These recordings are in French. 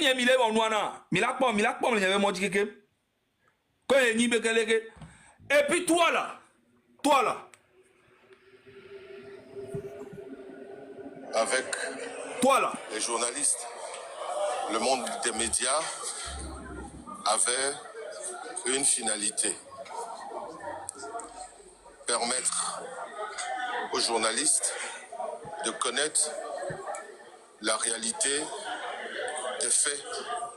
n'y mille bon noana. Milakpom, il y avait mon dit que. Et puis toi là. Avec toi là. Les journalistes, le monde des médias avait une finalité. Permettre aux journalistes de connaître la réalité des faits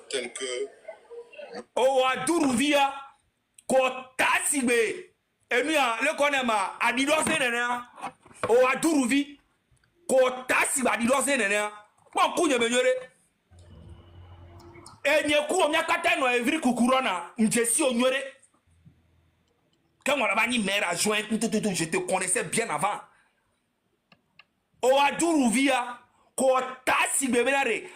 tels que Ouaduruvia Kotasibe Emia le konema adidose nena Ouaduruvi Kotasibe adidose nena Bon kunye benyore Enyeku omyakata no evri kukurona Mjesi onyore Quand on a banni mère à joint je te connaissais bien avant Ouaduruvia Kotasibe benare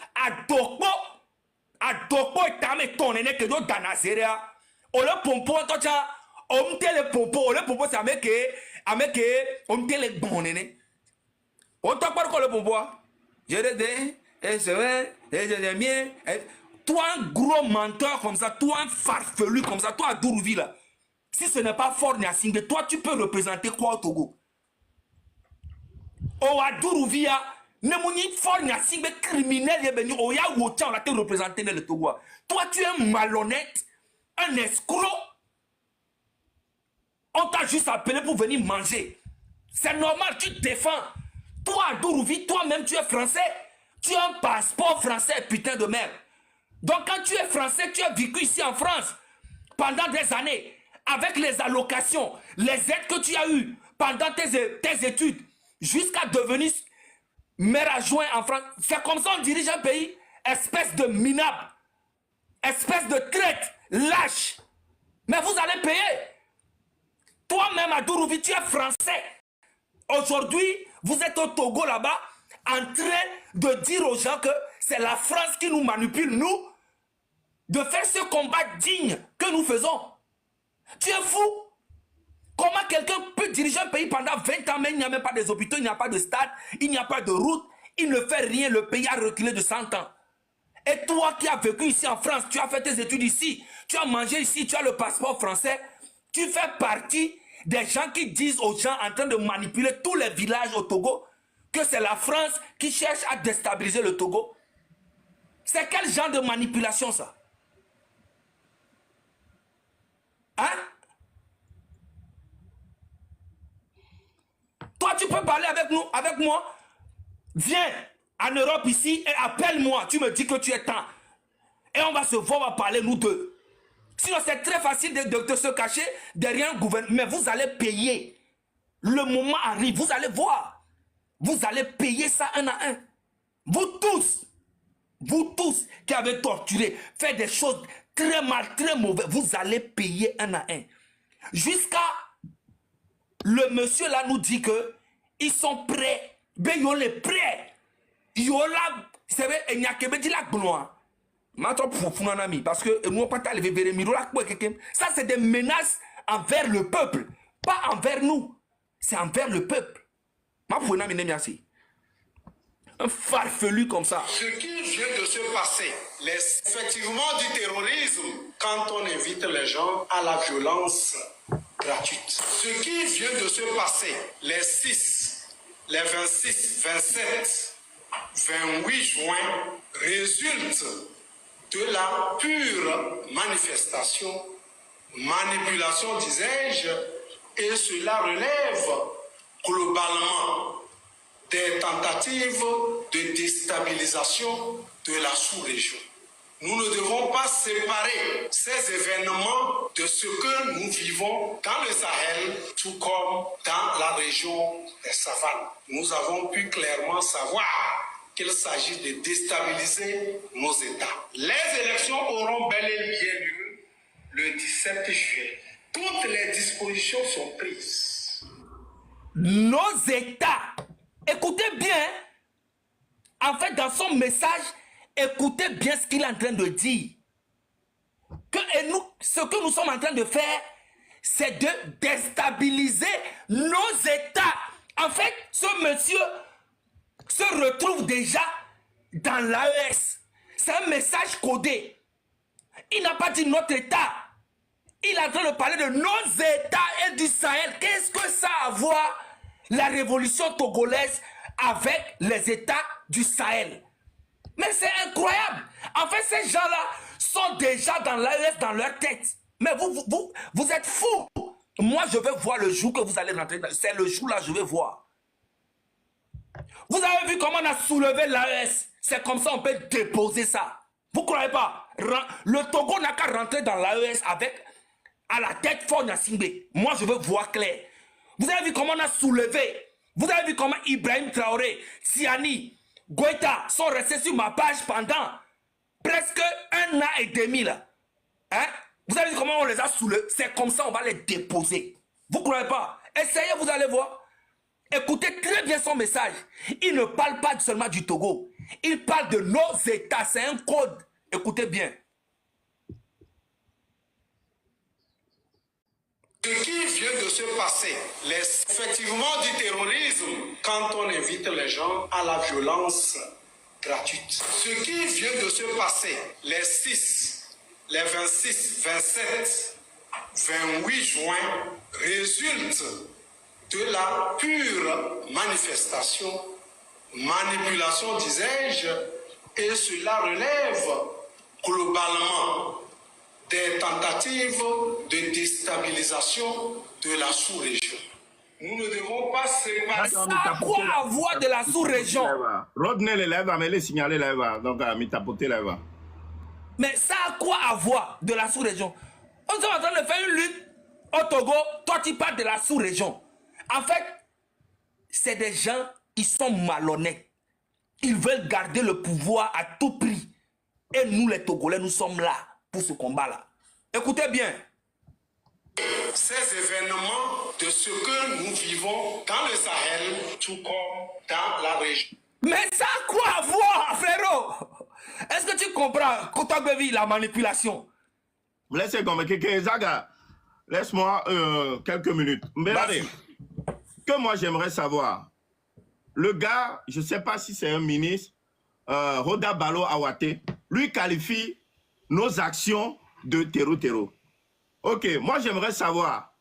Adokpo itame tonene que do danazerea o le pompo tocha o mtele pompo ça ameke o mtele bonene on t'a pas le pompo je le et c'est vrai et je bien toi un gros menteur comme ça toi un farfelu comme ça toi à Dourouvi là si ce n'est pas fort Niasingue toi tu peux représenter quoi au Togo o à Dourouvi ne mouni fort Niasingue criminel yebeni o ya wocha on a te représenter dans le Togo toi tu es malhonnête un escroc. On t'a juste appelé pour venir manger. C'est normal, tu te défends. Toi, Dourouvi, toi-même, tu es français. Tu as un passeport français, putain de merde. Donc, quand tu es français, tu as vécu ici en France pendant des années, avec les allocations, les aides que tu as eues pendant tes études, jusqu'à devenir maire adjoint en France. C'est comme ça qu'on dirige un pays, espèce de minable, espèce de traite. Lâche. Mais vous allez payer. Toi-même à Dourouvi, tu es français. Aujourd'hui, vous êtes au Togo là-bas, en train de dire aux gens que c'est la France qui nous manipule, nous, de faire ce combat digne que nous faisons. Tu es fou. Comment quelqu'un peut diriger un pays pendant 20 ans, mais il n'y a même pas des hôpitaux, il n'y a pas de stade, il n'y a pas de route, il ne fait rien, le pays a reculé de 100 ans. Et toi qui as vécu ici en France, tu as fait tes études ici, tu as mangé ici, tu as le passeport français, tu fais partie des gens qui disent aux gens en train de manipuler tous les villages au Togo que c'est la France qui cherche à déstabiliser le Togo. C'est quel genre de manipulation ça? Hein? Toi tu peux parler avec nous, avec moi? Viens en Europe ici et appelle-moi. Tu me dis que tu es temps. Et on va se voir, on va parler nous deux. Sinon c'est très facile de se cacher derrière un gouvernement. Mais vous allez payer. Le moment arrive, vous allez voir. Vous allez payer ça un à un. Vous tous qui avez torturé, fait des choses très mal, très mauvaises, vous allez payer un à un. Jusqu'à le monsieur là nous dit que ils sont prêts. Ben ils sont prêts. Yola, c'est vrai, il n'y a que me dit la gloire. Parce que nous pas ça c'est des menaces envers le peuple, pas envers nous. C'est envers le peuple. Un farfelu comme ça. Ce qui vient de se passer, effectivement du terrorisme, quand on invite les gens à la violence gratuite. Ce qui vient de se passer, les 6, les 26, 27, 28 juin, résulte de la pure manifestation, manipulation, disais-je, et cela relève globalement des tentatives de déstabilisation de la sous-région. Nous ne devons pas séparer ces événements de ce que nous vivons dans le Sahel, tout comme dans la région des savanes. Nous avons pu clairement savoir qu'il s'agit de déstabiliser nos États. Les élections auront bel et bien lieu le 17 juillet. Toutes les dispositions sont prises. Nos États, écoutez bien, en fait dans son message, écoutez bien ce qu'il est en train de dire. Ce que nous sommes en train de faire, c'est de déstabiliser nos États. En fait, ce monsieur se retrouve déjà dans l'AES. C'est un message codé. Il n'a pas dit notre État. Il est en train de parler de nos États et du Sahel. Qu'est-ce que ça a à voir, la révolution togolaise, avec les États du Sahel? Mais c'est incroyable. En fait, ces gens-là sont déjà dans l'AES, dans leur tête. Mais vous êtes fous. Moi, je vais voir le jour que vous allez rentrer. C'est le jour-là, je vais voir. Vous avez vu comment on a soulevé l'AES? C'est comme ça on peut déposer ça. Vous ne croyez pas? Le Togo n'a qu'à rentrer dans l'AES avec, à la tête fort Nassimbe. Moi, je veux voir clair. Vous avez vu comment on a soulevé? Vous avez vu comment Ibrahim Traoré, Siani, Goïta sont restés sur ma page pendant presque 1 an et demi là. Hein? Vous avez vu comment on les a soulevés? C'est comme ça on va les déposer. Vous ne croyez pas? Essayez, vous allez voir. Écoutez très bien son message. Il ne parle pas seulement du Togo. Il parle de nos États. C'est un code. Écoutez bien. Ce qui vient de se passer, effectivement du terrorisme, quand on invite les gens à la violence gratuite. Ce qui vient de se passer, les 6, les 26, 27, 28 juin, résulte de la pure manifestation, manipulation, disais-je, et cela relève globalement des tentatives de déstabilisation de la sous-région. Nous ne devons pas séparer. Ça a quoi à voir de la sous-région? Rodney les lèvres, mais les signaler lèvres, donc à tapoter lèvres. Mais ça a quoi à voir de la sous-région? On est en train de faire une lutte au Togo, toi tu parles de la sous-région. En fait, c'est des gens, ils sont malhonnêtes. Ils veulent garder le pouvoir à tout prix. Et nous les Togolais, nous sommes là pour ce combat-là. Écoutez bien. Ces événements de ce que nous vivons dans le Sahel, tout comme dans la région. Mais ça a quoi à voir, frérot? Est-ce que tu comprends, Kotabevi, la manipulation? Laissez comme Zaga, laisse-moi quelques minutes. Mais allez, que moi j'aimerais savoir, le gars, je ne sais pas si c'est un ministre, Roda Balo Awate, lui qualifie nos actions de terreau. Ok, moi j'aimerais savoir,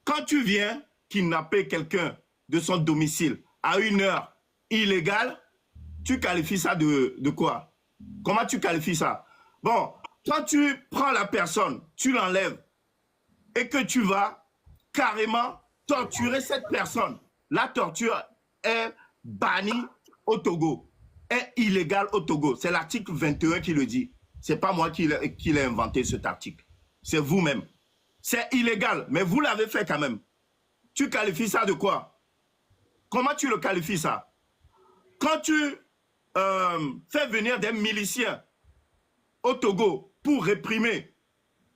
quand tu viens kidnapper quelqu'un de son domicile à 1 heure illégale, tu qualifies ça de quoi? Comment tu qualifies ça? Bon, quand tu prends la personne, tu l'enlèves et que tu vas carrément torturer cette personne, la torture est bannie au Togo, est illégale au Togo. C'est l'article 21 qui le dit. Ce n'est pas moi qui l'ai inventé cet article. C'est vous-même. C'est illégal, mais vous l'avez fait quand même. Tu qualifies ça de quoi? Comment tu le qualifies ça? Quand tu fais venir des miliciens au Togo pour réprimer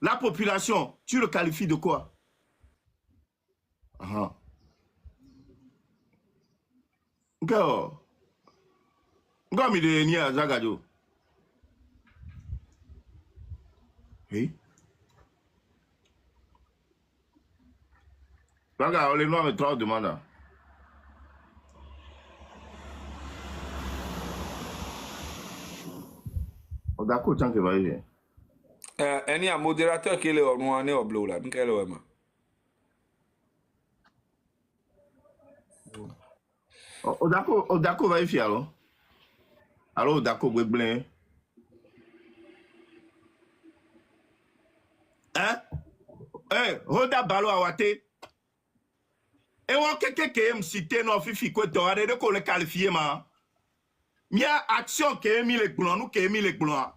la population, tu le qualifies de quoi? Oui. Regarde, les noirs me trop demandent. D'accord, tant que va y Il y a un modérateur qui est là, on est au bleu là. Odako va y faire alors. Alors Odako va blanc. Hein? Roda Balo Awate. Et on quelqu'un qui aime citer nos fifi quoi t'auras de qu'on le qualifier ma. Mia action qui a mis les blancs, nous qui a mis les blancs.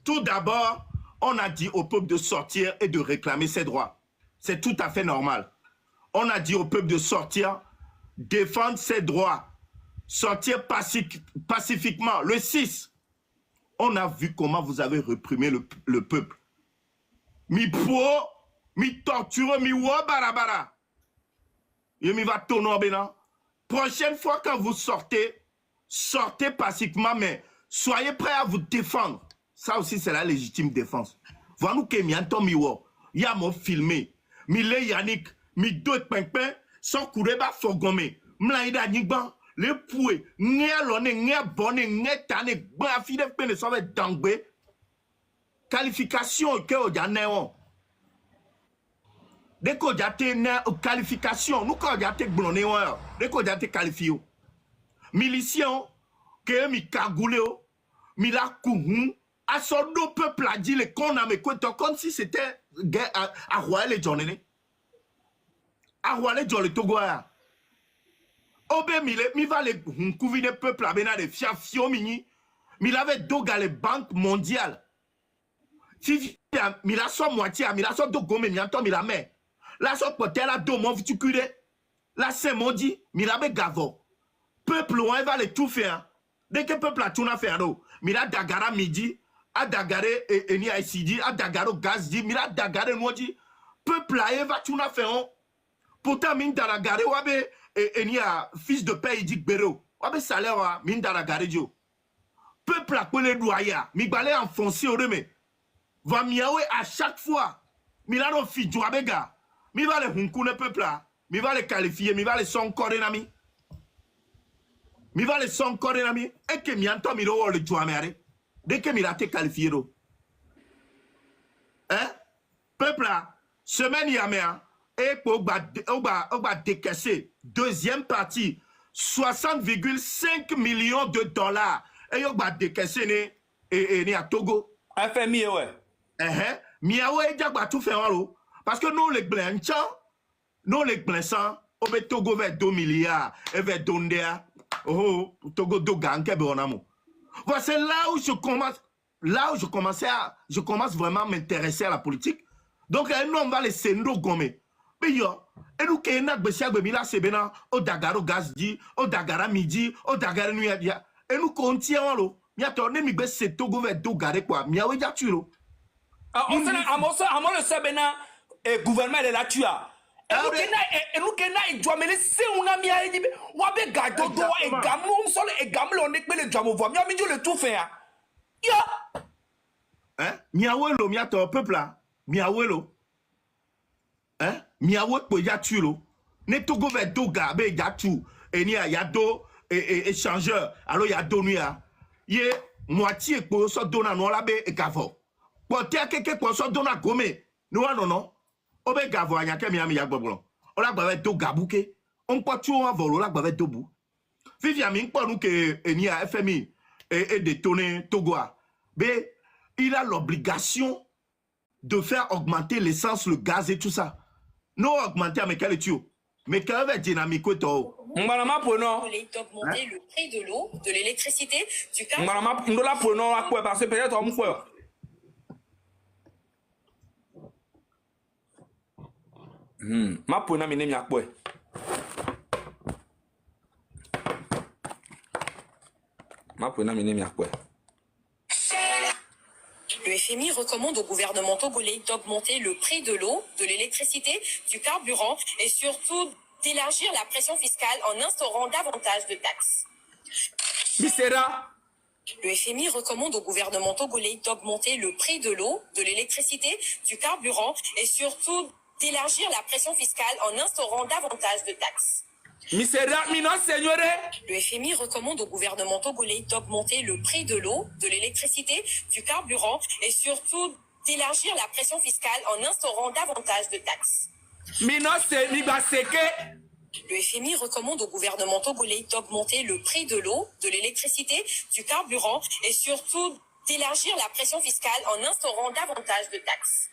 Tout d'abord, on a dit au peuple de sortir et de réclamer ses droits. C'est tout à fait normal. On a dit au peuple de sortir, défendre ses droits, sortir pacifiquement. Le 6, on a vu comment vous avez réprimé le peuple. Mi po, mi torture, mi wa barabara. Et mi va tourner en bénin. Prochaine fois quand vous sortez, sortez pacifiquement, mais soyez prêts à vous défendre. Ça aussi, c'est la légitime défense. Voilà nous qui m'entendons miwo. Il y a mon filmé. Mi le Yannick, mi d'autres pimpin, sans courir bas fogomé. M'laïda nigban, le poué, nia lone, nia bonne, nia tane, ba fide pene sauve dangbe. Qualification que o néon. Dès qu'on a une qualification, nous quand on a été blonné, dès qu'on a été qualifié. Milicien, que mi cagoulé, mi la kouhou, à son dos peuple a dit les qu'on a mis comme si c'était à Roi les Johnny. À Roi les Johnny Togoa. Obe mi va les couviner peuple à bena de fiafio mini. Mi l'avait doga les banques mondiales. Si mi la so moitié, mi la so do gome mi anto mi la met. La so pote la do mon viticule. La c'est mon dit, mi la be gavo. Peuple on va les tout faire. Dès que peuple a tout na faire do, mi la dagara midi, a dagare eni ICD, a dagaro gaz di, mi la dagare no di. Peuple a va tout na faire. Pourtant min dagare wabe eni a fils de père dit bero. Wabe salaire wa min dagare dio. Peuple a collé doya, mi balé enfoncé au remé. Va miawe à chaque fois. Mi la no fi jouabega. Mi va le hunkune peuple là. Mi va le qualifier. Mi va le son corénami. Mi va le son corénami. Et que mi anto mi ro le jouamere. Dès que mi la te qualifié do. Hein? Peuple là. Semaine yamea. Et pour oba décaisser. Deuxième partie. 60,5 millions de dollars. Et oba décaisser ne à Togo. FMI ouais. Miawe diagba tout fait en l'eau. Parce que nous les blancs, nous les blancs, on met Togo vers 2 milliards et vers Dondea. Oh, Togo do ganke bonamo. Voilà, c'est là où je commence, je commence vraiment à m'intéresser à la politique. Donc, nous, on va les sendo gomme. Mais yo, et nous, qui est n'a besia bemila sebena, au dagaro gazdi, au dagara midi, au dagara nuyadia. Et nous, continuons l'eau. Mia tourné mi besse Togo vers Dogare quoi. Miawe diaturo. On le sait maintenant, le gouvernement de la tua. Et nous, il doit mener si on a mis à dire, ou avec gado, et gamon, sol, et gamon, on est le jamo, voit, mais on le tout faire. Yo! Hein? Miawelo, miato, peuple là. Miawelo. Hein? Miawe, pour yatulo. Ne togo vers Doga, be yatu. Et ni a yado, et échangeur. Alors yado nuya. Ye, moitié, pour ça, donna, non, la be, et gavo. Pour te quelque chose donna gomme. Non. Obe gavo anya ke miami ya gboblo. Ola gbawe do gabuke. On peut tout en volo la gbawe dobu. Vivian min pour nous que eni a FMI et détonner Togoa. Mais il a l'obligation de faire augmenter l'essence, le gaz et tout ça. Non augmenter mais quel est mais quel va dynamique to. Malama prenons. Augmenter le prix de l'eau, de l'électricité, du carburant. Malama nous la prenons à quoi parce que peut-être on fait. Ma pona mine mi akpo. Ma pona mine mi akpo. Le FMI recommande au gouvernement togolais d'augmenter le prix de l'eau, de l'électricité, du carburant et surtout d'élargir la pression fiscale en instaurant davantage de taxes. Misera. Le FMI recommande au gouvernement togolais d'augmenter le prix de l'eau, de l'électricité, du carburant et surtout d'élargir la pression fiscale en instaurant davantage de taxes. Misera, mino signore. Le FMI recommande au gouvernement togolais d'augmenter le prix de l'eau, de l'électricité, du carburant et surtout d'élargir la pression fiscale en instaurant davantage de taxes. Mino se mi ba seke. Le FMI recommande au gouvernement togolais d'augmenter le prix de l'eau, de l'électricité, du carburant et surtout d'élargir la pression fiscale en instaurant davantage de taxes.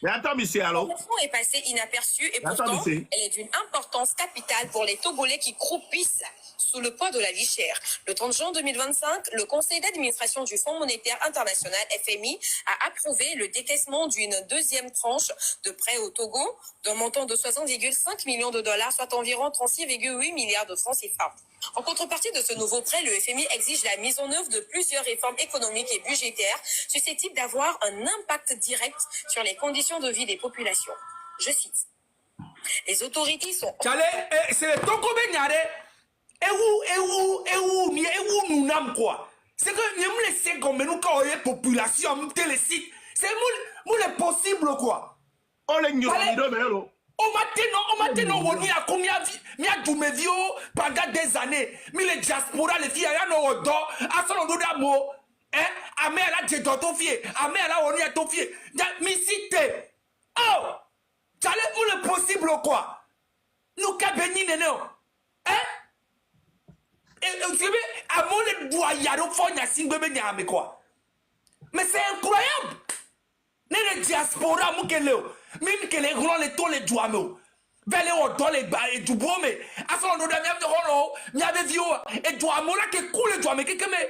Mais attends, monsieur, alors. La est passée inaperçue et pourtant, elle est d'une importance capitale pour les Togolais qui croupissent sous le poids de la vie chère. Le 30 juin 2025, le Conseil d'administration du Fonds monétaire international, FMI, a approuvé le décaissement d'une deuxième tranche de prêt au Togo d'un montant de 60,5 millions de dollars, soit environ 36,8 milliards de francs CFA. En contrepartie de ce nouveau prêt, le FMI exige la mise en œuvre de plusieurs réformes économiques et budgétaires susceptibles d'avoir un impact direct sur les conditions de vie des populations. Je cite. Les autorités sont... C'est le Togo Benyare. Et où nous n'avons quoi? C'est que nous laissons comme nous quand on est population, nous télécite. C'est possible quoi? On les ignorons, On m'a dit non, on y a combien mi a doume vie pendant des années. Mi les diaspora les filles ya no odo, aso no da mo. Ame la je do to fie, ame la oni a to fie. Mi cité. Oh! J'allais pour le possible quoi? Nous ka béni nene. Et vous savez, à mon le doigt ya do fo nya singbe be nya me quoi. Mais c'est incroyable. Les diaspora moukeleo. Même que les grands les tons les doigts me. Vers les odons les bas et du bois mais. À son nom de miam de rolo, miam de vieux et doigt mola que coule les doigts mais que me.